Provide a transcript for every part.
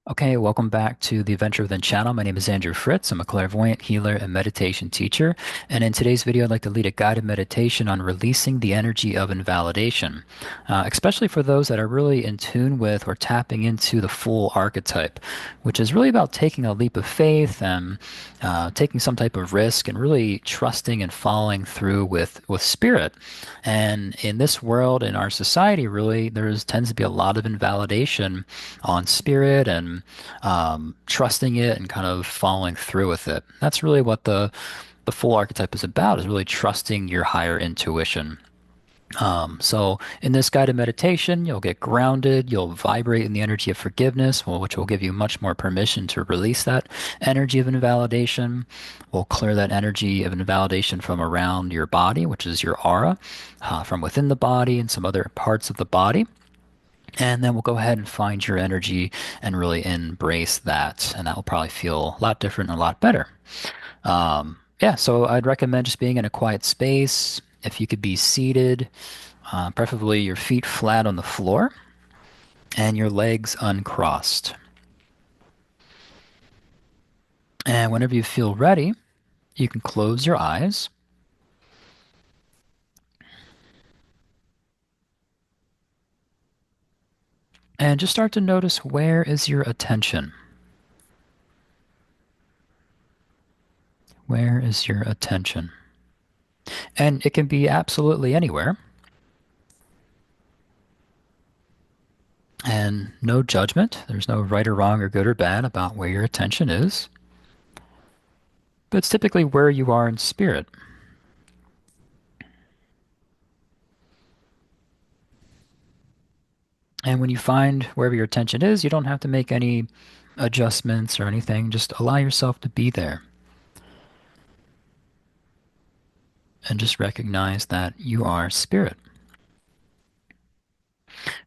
Okay, welcome back to the Adventure Within channel. My name is Andrew Fritz. I'm a clairvoyant, healer, and meditation teacher. And in today's video, I'd like to lead a guided meditation on releasing the energy of invalidation, especially for those that are really in tune with or tapping into the full archetype, which is really about taking a leap of faith and taking some type of risk and really trusting and following through with spirit. And in this world, in our society, really, there tends to be a lot of invalidation on spirit and trusting it and kind of following through with it. That's really what the full archetype is about, is really trusting your higher intuition. So in this guided meditation, you'll get grounded, you'll vibrate in the energy of forgiveness, which will give you much more permission to release that energy of invalidation. We'll clear that energy of invalidation from around your body, which is your aura, from within the body and some other parts of the body. And then we'll go ahead and find your energy and really embrace that. And that will probably feel a lot different and a lot better. Yeah, so I'd recommend just being in a quiet space. If you could be seated, preferably your feet flat on the floor and your legs uncrossed. And whenever you feel ready, you can close your eyes and just start to notice, where is your attention? Where is your attention? And it can be absolutely anywhere. And no judgment. There's no right or wrong or good or bad about where your attention is. But it's typically where you are in spirit. And when you find wherever your attention is, you don't have to make any adjustments or anything. Just allow yourself to be there. And just recognize that you are spirit.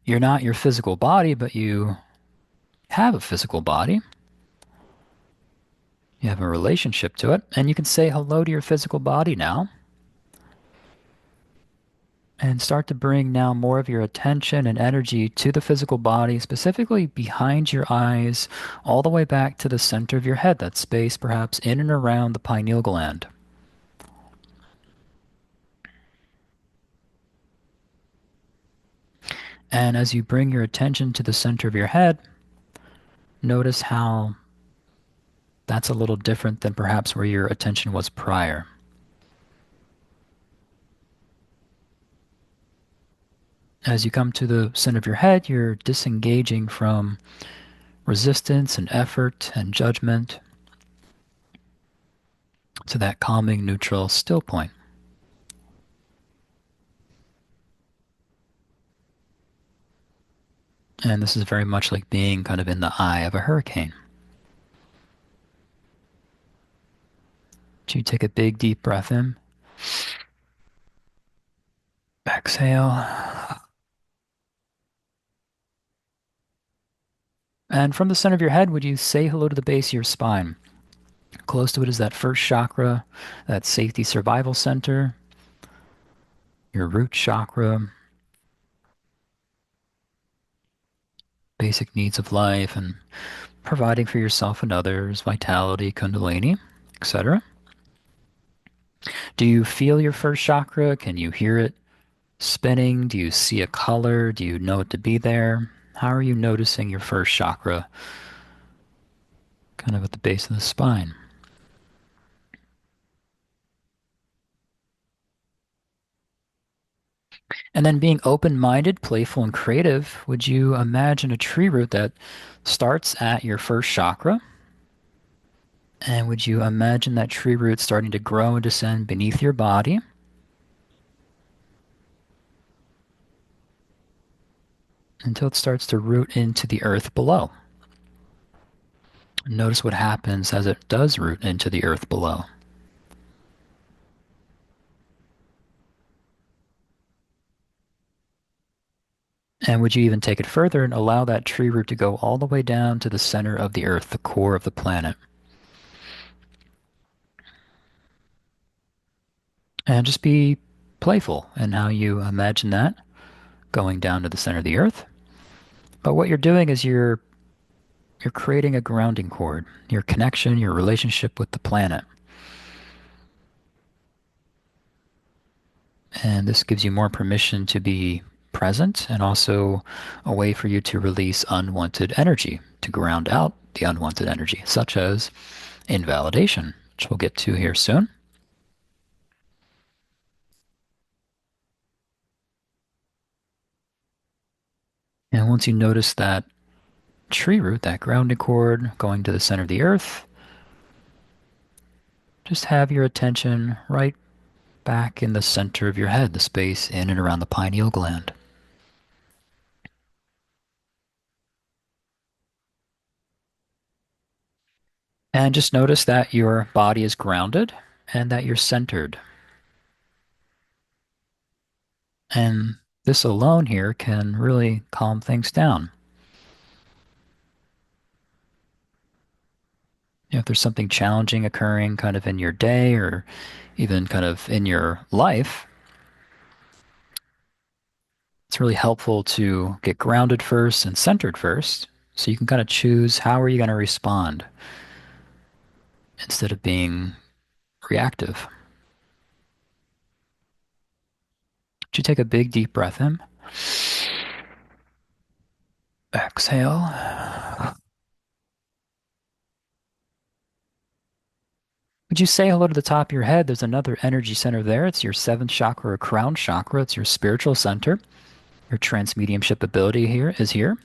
You're not your physical body, but you have a physical body. You have a relationship to it. And you can say hello to your physical body now. And start to bring now more of your attention and energy to the physical body, specifically behind your eyes, all the way back to the center of your head, that space perhaps in and around the pineal gland. And as you bring your attention to the center of your head, notice how that's a little different than perhaps where your attention was prior. As you come to the center of your head, you're disengaging from resistance and effort and judgment to that calming, neutral, still point. And this is very much like being kind of in the eye of a hurricane. So you take a big, deep breath in. Exhale. And from the center of your head, would you say hello to the base of your spine? Close to it is that first chakra, that safety survival center, your root chakra, basic needs of life and providing for yourself and others, vitality, kundalini, etc. Do you feel your first chakra? Can you hear it spinning? Do you see a color? Do you know it to be there? How are you noticing your first chakra kind of at the base of the spine? And then being open-minded, playful, and creative, would you imagine a tree root that starts at your first chakra? And would you imagine that tree root starting to grow and descend beneath your body until it starts to root into the earth below? Notice what happens as it does root into the earth below. And would you even take it further and allow that tree root to go all the way down to the center of the earth, the core of the planet? And just be playful in how you imagine that going down to the center of the earth. But what you're doing is you're you're creating a grounding cord, your connection, your relationship with the planet. And this gives you more permission to be present and also a way for you to release unwanted energy, to ground out the unwanted energy, such as invalidation, which we'll get to here soon. And once you notice that tree root, that grounding cord going to the center of the earth, just have your attention right back in the center of your head, the space in and around the pineal gland. And just notice that your body is grounded and that you're centered. And this alone here can really calm things down. If there's something challenging occurring kind of in your day or even kind of in your life, it's really helpful to get grounded first and centered first so you can kind of choose how are you going to respond instead of being reactive. Would you take a big deep breath in? Exhale. Would you say hello to the top of your head? There's another energy center there. It's your seventh chakra or crown chakra. It's your spiritual center. Your transmediumship ability here is here.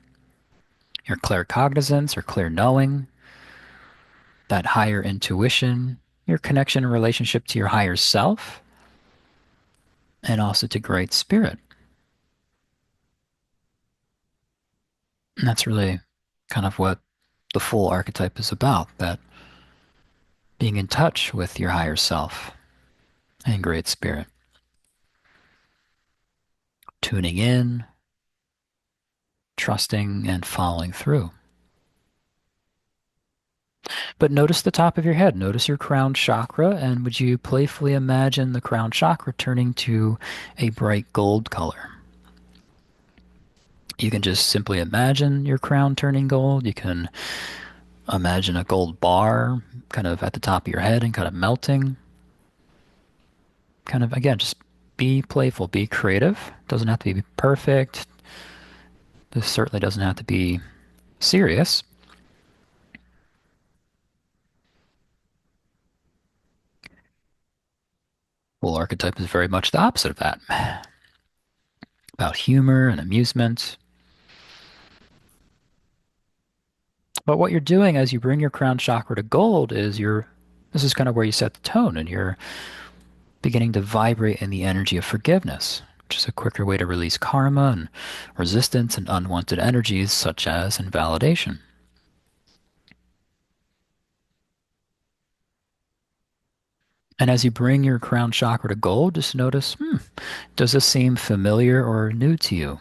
Your claircognizance or clear knowing, that higher intuition, your connection and relationship to your higher self, and also to Great Spirit. And that's really kind of what the full archetype is about, that being in touch with your higher self and Great Spirit. Tuning in, trusting, and following through. But notice the top of your head. Notice your crown chakra, and would you playfully imagine the crown chakra turning to a bright gold color? You can just simply imagine your crown turning gold. You can imagine a gold bar kind of at the top of your head and kind of melting. Kind of, again, just be playful, be creative. Doesn't have to be perfect. This certainly doesn't have to be serious. Full archetype is very much the opposite of that. About humor and amusement. But what you're doing as you bring your crown chakra to gold is this is kind of where you set the tone and you're beginning to vibrate in the energy of forgiveness, which is a quicker way to release karma and resistance and unwanted energies such as invalidation. And as you bring your crown chakra to gold, just notice, does this seem familiar or new to you?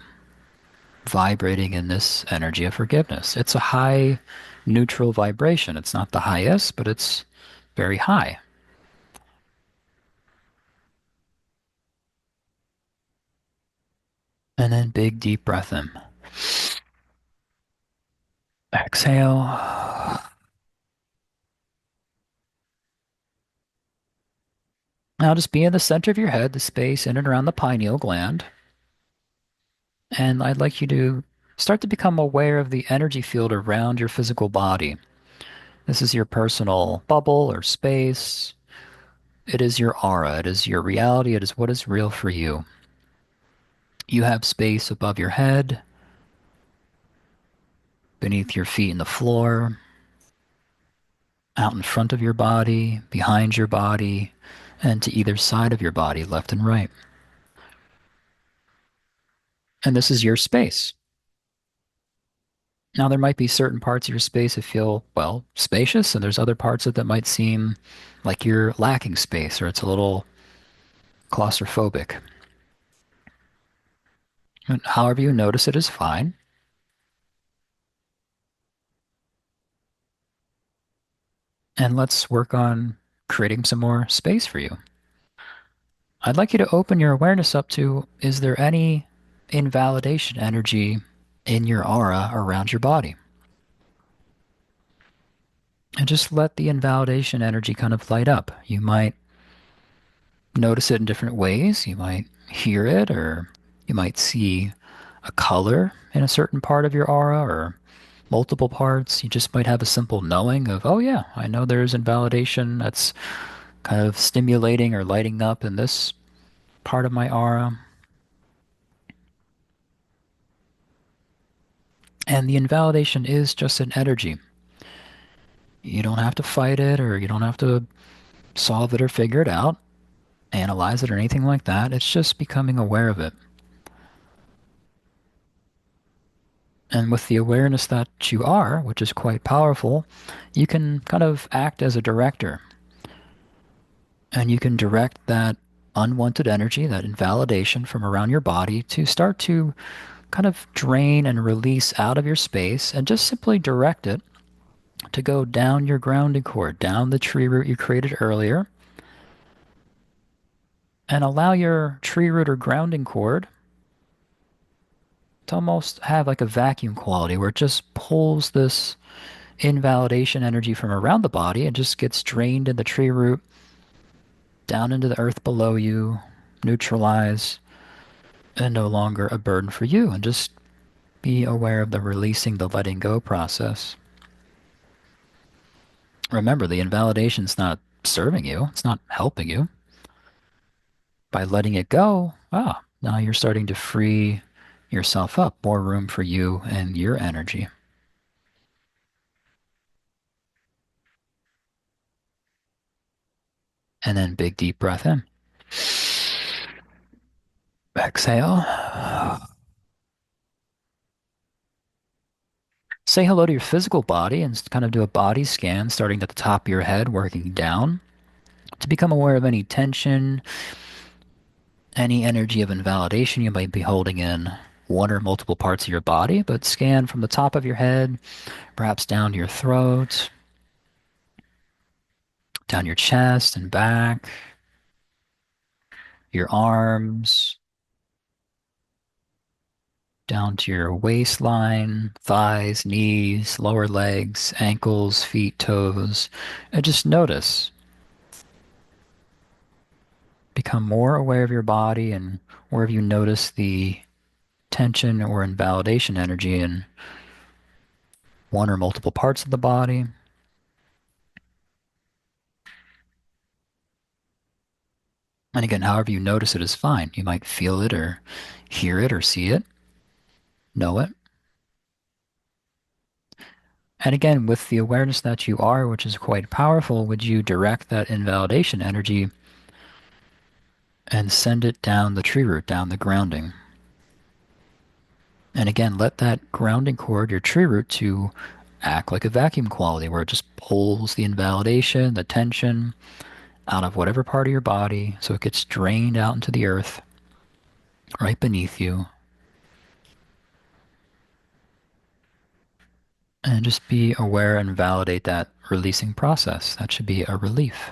Vibrating in this energy of forgiveness. It's a high neutral vibration. It's not the highest, but it's very high. And then big deep breath in. Exhale. Now just be in the center of your head, the space in and around the pineal gland. And I'd like you to start to become aware of the energy field around your physical body. This is your personal bubble or space. It is your aura. It is your reality. It is what is real for you. You have space above your head, beneath your feet in the floor, out in front of your body, behind your body, and to either side of your body, left and right. And this is your space. Now, there might be certain parts of your space that feel, well, spacious, and there's other parts of it that might seem like you're lacking space or it's a little claustrophobic. And however you notice it is fine. And let's work on creating some more space for you. I'd like you to open your awareness up to, is there any invalidation energy in your aura around your body? And just let the invalidation energy kind of light up. You might notice it in different ways. You might hear it, or you might see a color in a certain part of your aura, or multiple parts. You just might have a simple knowing of, oh yeah, I know there's invalidation that's kind of stimulating or lighting up in this part of my aura. And the invalidation is just an energy. You don't have to fight it, or you don't have to solve it or figure it out, analyze it or anything like that. It's just becoming aware of it. And with the awareness that you are, which is quite powerful, you can kind of act as a director. And you can direct that unwanted energy, that invalidation from around your body to start to kind of drain and release out of your space, and just simply direct it to go down your grounding cord, down the tree root you created earlier, and allow your tree root or grounding cord to almost have like a vacuum quality where it just pulls this invalidation energy from around the body and just gets drained in the tree root down into the earth below you, neutralized, and no longer a burden for you. And just be aware of the releasing, the letting go process. Remember, the invalidation's not serving you, it's not helping you. By letting it go, now you're starting to free yourself up, more room for you and your energy. And then big deep breath in. Exhale. Say hello to your physical body and kind of do a body scan, starting at the top of your head, working down to become aware of any tension, any energy of invalidation you might be holding in one or multiple parts of your body. But scan from the top of your head, perhaps down to your throat, down your chest and back, your arms, down to your waistline, thighs, knees, lower legs, ankles, feet, toes, and just notice. Become more aware of your body and wherever you notice the tension or invalidation energy in one or multiple parts of the body. And again, however you notice it is fine. You might feel it or hear it or see it, know it. And again, with the awareness that you are, which is quite powerful, would you direct that invalidation energy and send it down the tree root, down the grounding? And again, let that grounding cord, your tree root, to act like a vacuum quality where it just pulls the invalidation, the tension out of whatever part of your body so it gets drained out into the earth right beneath you. And just be aware and validate that releasing process. That should be a relief.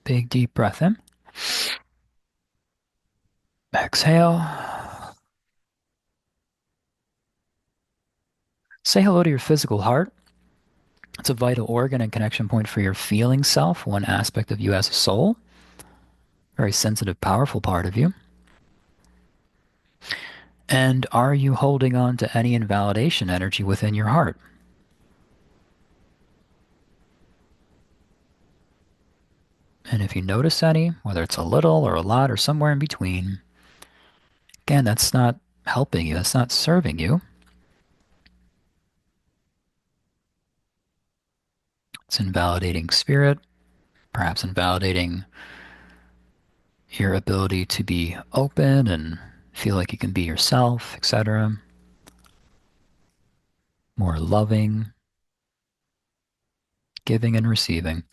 Big deep breath in. Exhale. Say hello to your physical heart. It's a vital organ and connection point for your feeling self, one aspect of you as a soul. Very sensitive, powerful part of you. And are you holding on to any invalidation energy within your heart? And if you notice any, whether it's a little or a lot or somewhere in between, again, that's not helping you, that's not serving you. It's invalidating spirit, perhaps invalidating your ability to be open and feel like you can be yourself, etc. More loving, giving and receiving.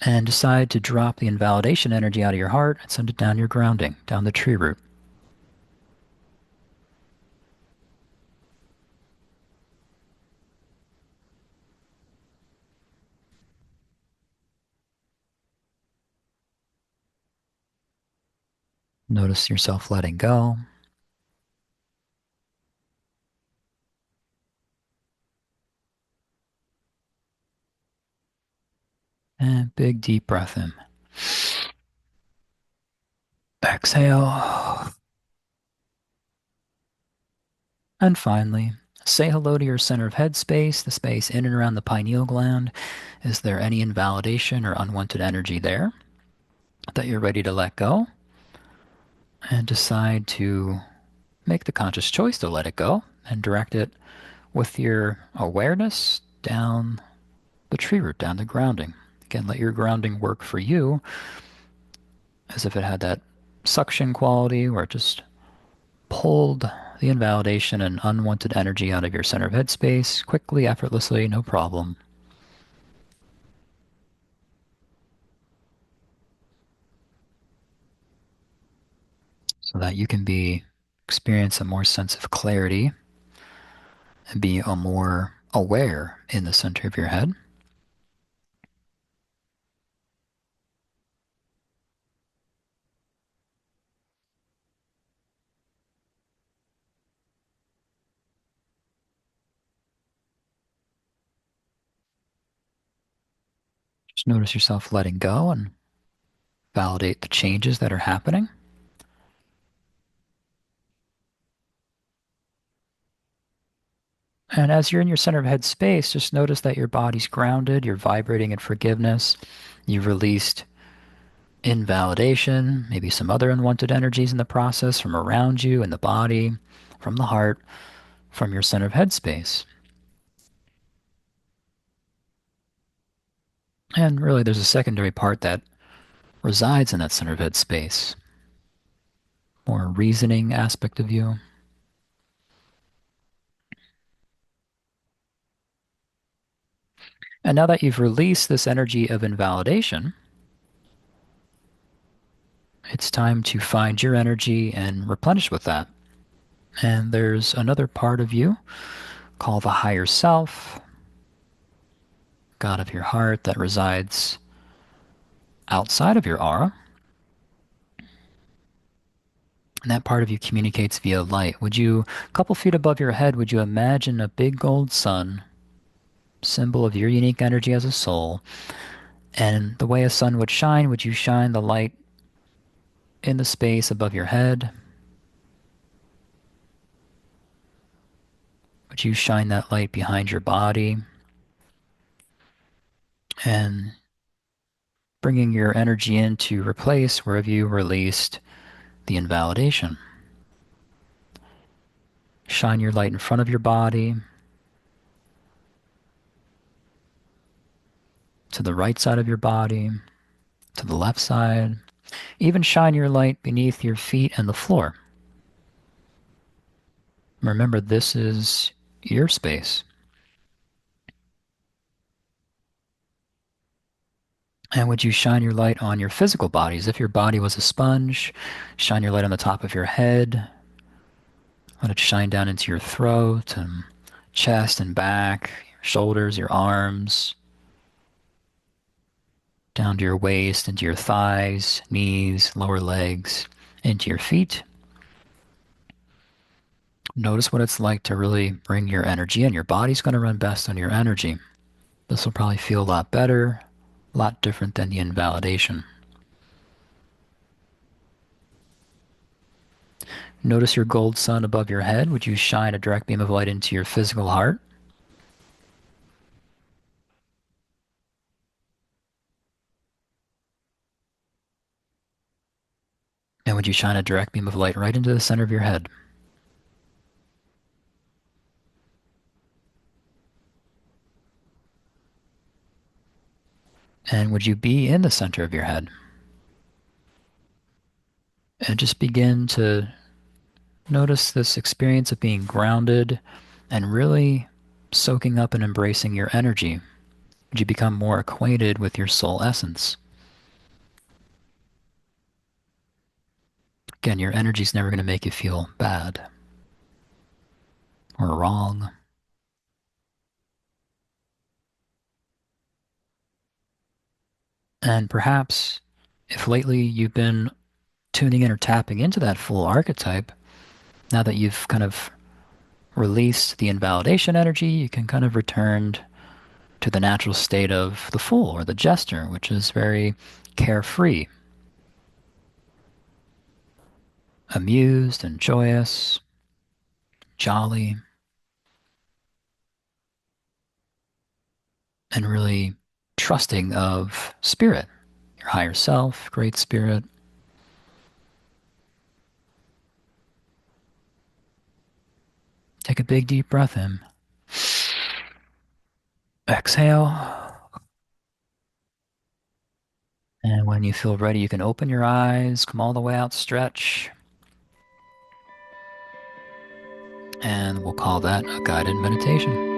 And decide to drop the invalidation energy out of your heart and send it down your grounding, down the tree root. Notice yourself letting go. And big deep breath in. Exhale. And finally, say hello to your center of head space, the space in and around the pineal gland. Is there any invalidation or unwanted energy there that you're ready to let go? And decide to make the conscious choice to let it go and direct it with your awareness down the tree root, down the grounding. Again, let your grounding work for you as if it had that suction quality where it just pulled the invalidation and unwanted energy out of your center of head space quickly, effortlessly, no problem. So that you can experience a more sense of clarity and be a more aware in the center of your head. Just notice yourself letting go and validate the changes that are happening. And as you're in your center of head space, just notice that your body's grounded, you're vibrating in forgiveness, you've released invalidation, maybe some other unwanted energies in the process from around you in the body, from the heart, from your center of head space. And really, there's a secondary part that resides in that center of head space, more reasoning aspect of you. And now that you've released this energy of invalidation, it's time to find your energy and replenish with that. And there's another part of you called the higher self, God of your heart, that resides outside of your aura. And that part of you communicates via light. A couple feet above your head, would you imagine a big gold sun, symbol of your unique energy as a soul? And the way a sun would shine, would you shine the light in the space above your head? Would you shine that light behind your body? And bringing your energy in to replace wherever you released the invalidation. Shine your light in front of your body, to the right side of your body, to the left side. Even shine your light beneath your feet and the floor. Remember, this is your space. And would you shine your light on your physical body as if your body was a sponge? Shine your light on the top of your head. Let it shine down into your throat and chest and back, your shoulders, your arms, down to your waist, into your thighs, knees, lower legs, into your feet. Notice what it's like to really bring your energy in. Your body's going to run best on your energy. This will probably feel a lot better, a lot different than the invalidation. Notice your gold sun above your head. Would you shine a direct beam of light into your physical heart? And would you shine a direct beam of light right into the center of your head? And would you be in the center of your head? And just begin to notice this experience of being grounded and really soaking up and embracing your energy. Would you become more acquainted with your soul essence? Again, your energy is never going to make you feel bad or wrong. And perhaps if lately you've been tuning in or tapping into that full archetype, now that you've kind of released the invalidation energy, you can kind of return to the natural state of the fool or the jester, which is very carefree, amused and joyous, jolly, and really trusting of spirit, your higher self, great spirit. Take a big deep breath in. Exhale. And when you feel ready, you can open your eyes, come all the way out, stretch. And we'll call that a guided meditation.